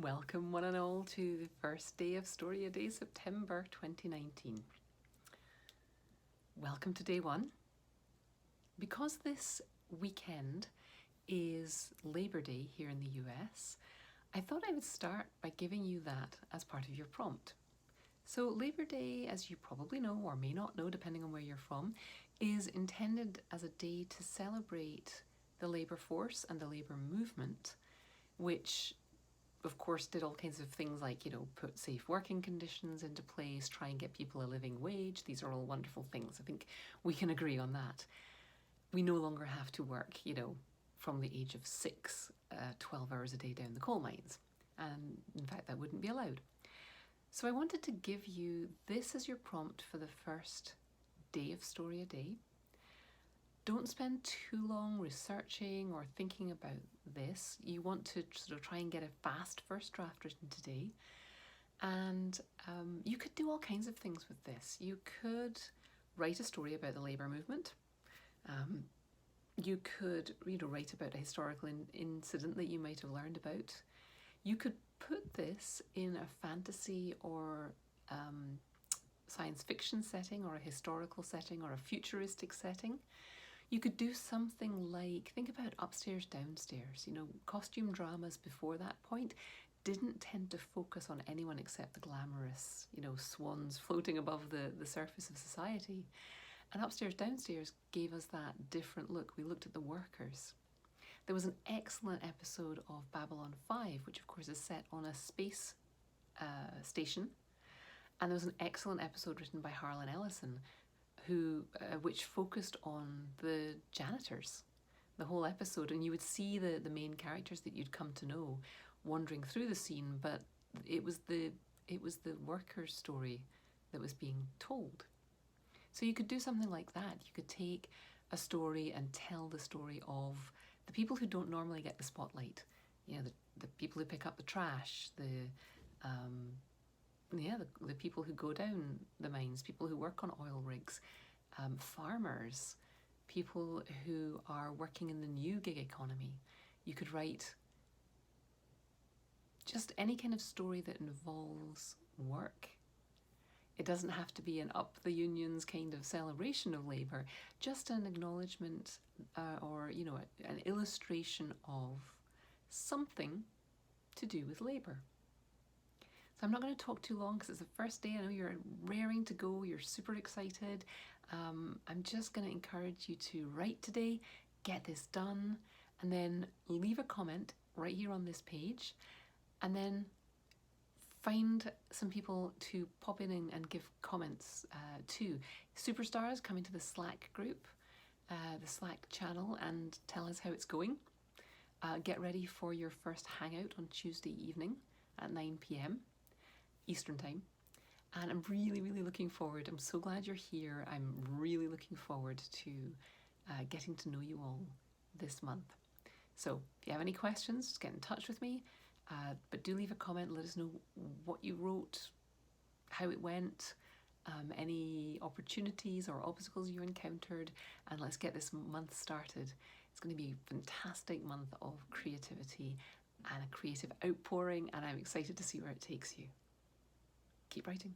Welcome one and all to the first day of StoryADay September 2019. Welcome to day one. Because this weekend is Labor Day here in the US, I thought I would start by giving you that as part of your prompt. So Labor Day, as you probably know or may not know depending on where you're from, is intended as a day to celebrate the labour force and the labour movement, which of course did all kinds of things like, put safe working conditions into place, try and get people a living wage. These are all wonderful things. I think we can agree on that. We no longer have to work, from the age of 6, 12 hours a day down the coal mines. And in fact, that wouldn't be allowed. So I wanted to give you this as your prompt for the first day of StoryADay. Don't spend too long researching or thinking about this. You want to sort of try and get a fast first draft written today. And you could do all kinds of things with this. You could write a story about the labour movement. You could write about a historical incident that you might have learned about. You could put this in a fantasy or science fiction setting or a historical setting or a futuristic setting. You could do something like, think about Upstairs, Downstairs. Costume dramas before that point didn't tend to focus on anyone except the glamorous, swans floating above the surface of society. And Upstairs, Downstairs gave us that different look. We looked at the workers. There was an excellent episode of Babylon 5, which of course is set on a space station. And there was an excellent episode written by Harlan Ellison, which focused on the janitors, the whole episode, and you would see the main characters that you'd come to know wandering through the scene, but it was the workers' story that was being told. So you could do something like that. You could take a story and tell the story of the people who don't normally get the spotlight. The people who pick up the trash, the people who go down the mines, people who work on oil rigs, farmers, people who are working in the new gig economy. You could write just any kind of story that involves work. It doesn't have to be an up the unions kind of celebration of labour, just an acknowledgement or an illustration of something to do with labour. So I'm not going to talk too long because it's the first day. I know you're raring to go, you're super excited. I'm just going to encourage you to write today, get this done, and then leave a comment right here on this page, and then find some people to pop in and give comments to. Superstars, come into the Slack group, the Slack channel, and tell us how it's going. Get ready for your first hangout on Tuesday evening at 9 p.m. Eastern time. And I'm really, really looking forward. I'm so glad you're here. I'm really looking forward to getting to know you all this month. So if you have any questions, just get in touch with me. But do leave a comment. Let us know what you wrote, how it went, any opportunities or obstacles you encountered, and let's get this month started. It's going to be a fantastic month of creativity and a creative outpouring, and I'm excited to see where it takes you. Keep writing.